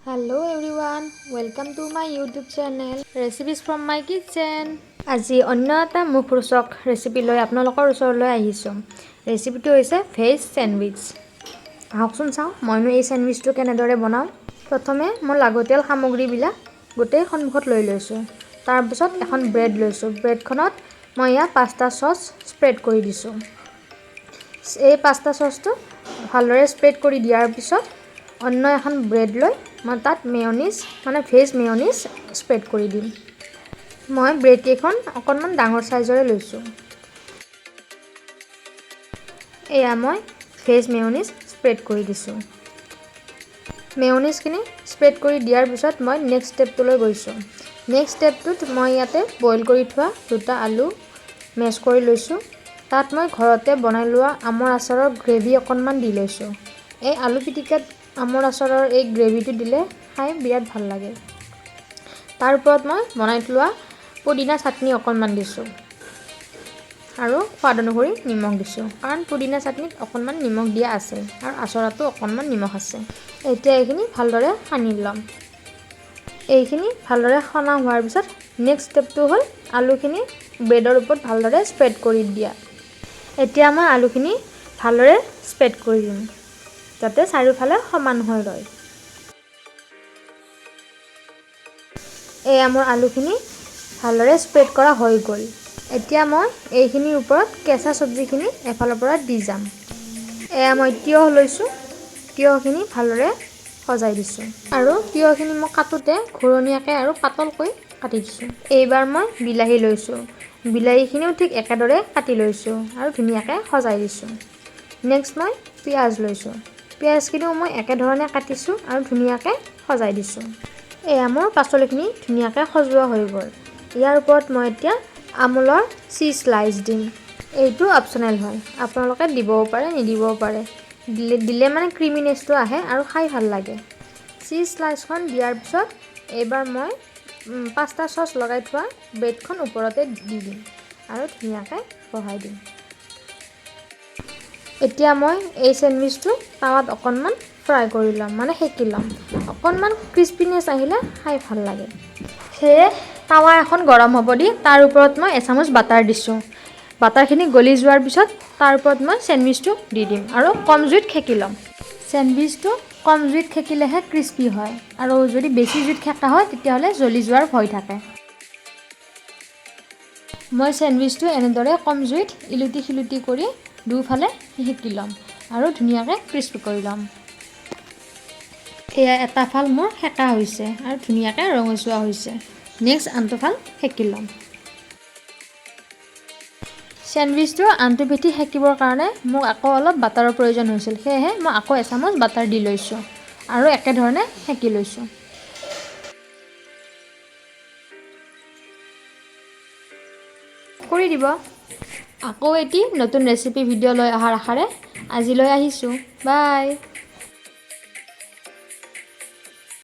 Hello everyone, welcome to my YouTube channel Recipes from my kitchen. আজি অন্য এটা মুখৰোচক recipe লৈ আপোনালোকৰ ওচৰলৈ আহিছোঁ। ৰেচিপিটো হৈছে ভেজ স্যান্ডউইচ। আহকচোন চাওঁ মইনো এই স্যান্ডউইচটো কেনেদৰে বনাওঁ। প্ৰথমে মই লাগতিয়াল সামগ্ৰীবিলাক গোটেই সন্মুখত লৈ লৈছোঁ। তাৰ পিছত এখন ব্ৰেড লৈছোঁ। ব্ৰেডখনত মই ইয়াত পাস্তা সস স্প্ৰেড কৰি দিছোঁ। এই পাস্তা সসটো ভালদৰে স্প্ৰেড কৰি দিয়াৰ পিছত অন্য এখন ব্ৰেড লৈ মই তাত মেয়নিজ ভেজ মেয়নিজ স্প্ৰেড কৰি দিম। মই ব্ৰেড কেইখন অকণমান ডাঙৰ সাইজৰে লৈছোঁ। এয়া মই ভেজ মেয়নিজ স্প্ৰেড কৰি দিছোঁ। মেয়নিজখিনি স্প্ৰেড কৰি দিয়াৰ পিছত মই নেক্সট ষ্টেপটোলৈ গৈছোঁ। নেক্সট ষ্টেপটোত মই ইয়াতে বইল কৰি থোৱা দুটা আলু মেছ কৰি লৈছোঁ। তাত মই ঘৰতে বনাই লোৱা আমৰ আচাৰৰ গ্ৰেভি অকণমান দি লৈছোঁ। এই আলু পিটিকাত আমৰ আচাৰৰ এই গ্ৰেভিটো দিলে খাই বিৰাট ভাল লাগে। তাৰ ওপৰত মই বনাই লোৱা পুদিনা চাটনি অকণমান দিছোঁ আৰু সোৱাদ অনুসৰি নিমখ দিছোঁ, কাৰণ পুদিনা চাটনিত অকণমান নিমখ দিয়া আছে আৰু আচাৰতো অকণমান নিমখ আছে। এতিয়া এইখিনি ভালদৰে সানি ল'ম। এইখিনি ভালদৰে সনা হোৱাৰ পিছত নেক্সট ষ্টেপটো হ'ল আলুখিনি ব্ৰেডৰ ওপৰত ভালদৰে স্প্ৰেড কৰি দিয়া। এতিয়া মই আলুখিনি ভালদৰে স্প্ৰেড কৰি দিম যাতে চাৰিওফালে সমান হৈ ৰয়। এয়া মোৰ আলুখিনি ভালদৰে স্প্ৰেড কৰা হৈ গ'ল। এতিয়া মই এইখিনিৰ ওপৰত কেঁচা চব্জিখিনি এফালৰ পৰা দি যাম। এয়া মই তিয়ঁহ লৈছোঁ। তিয়ঁহখিনি ভালদৰে সজাই দিছোঁ আৰু তিয়ঁহখিনি মই কাটোতে ঘূৰণীয়াকৈ আৰু পাতলকৈ কাটি দিছোঁ। এইবাৰ মই বিলাহী লৈছোঁ। বিলাহীখিনিও ঠিক একেদৰে কাটি লৈছোঁ আৰু ধুনীয়াকৈ সজাই দিছোঁ। নেক্সট মই পিঁয়াজ লৈছোঁ। পিঁয়াজখিনিও মই একেধৰণে কাটিছোঁ আৰু ধুনীয়াকৈ সজাই দিছোঁ। এয়া মোৰ পাচলিখিনি ধুনীয়াকৈ সজোৱা হৈ গ'ল। ইয়াৰ ওপৰত মই এতিয়া আমুলৰ চীজ স্লাইচ দিম। এইটো অপশ্যনেল হয়, আপোনালোকে দিবও পাৰে নিদিবও পাৰে। দিলে মানে ক্ৰিমিনেছটো আহে আৰু খাই ভাল লাগে। চীজ স্লাইচখন দিয়াৰ পিছত এইবাৰ মই পাস্তা সস লগাই থোৱা ব্ৰেডখন ওপৰতে দি দিম আৰু ধুনীয়াকৈ বহাই দিম। এতিয়া মই এই চেণ্ডউইচটো টাৱাত অকণমান ফ্ৰাই কৰি ল'ম, সেকি ল'ম। অকণমান ক্ৰিস্পিনেছ আহিলে খাই ভাল লাগে। সেয়ে টাৱা এখন গৰম হ'ব দি তাৰ ওপৰত মই এচামুচ বাটাৰ দিছোঁ। বাটাৰখিনি গলি যোৱাৰ পিছত তাৰ ওপৰত মই চেণ্ডউইচটো দি দিম আৰু কম জুইত সেকি ল'ম। চেণ্ডউইচটো কম জুইত সেকিলেহে ক্ৰিস্পি হয় আৰু যদি বেছি জুইত সেকা হয় তেতিয়াহ'লে জ্বলি যোৱাৰ ভয় থাকে। মই চেণ্ডউইচটো এনেদৰে কম জুইত ইলুটি শিলুটি কৰি দুফালে সেকি ল'ম আৰু ধুনীয়াকৈ ক্ৰিস্পি কৰি ল'ম। এয়া এটা ফাল মোৰ সেকা হৈছে আৰু ধুনীয়াকৈ ৰঙচুৱা হৈছে। নেক্সট আনটো ফাল সেকি ল'ম। চেণ্ডউইচটো আনটো পিঠি সেকিবৰ কাৰণে মোক আকৌ অলপ বাটাৰৰ প্ৰয়োজন হৈছিল, সেয়েহে মই আকৌ এচামুচ বাটাৰ দি লৈছোঁ আৰু একেধৰণে সেকি লৈছোঁ। কৰি দিব। আকৌ এটি নতুন ৰেচিপি ভিডিঅ' লৈ অহাৰ আশাৰে আজিলৈ আহিছোঁ। বাই।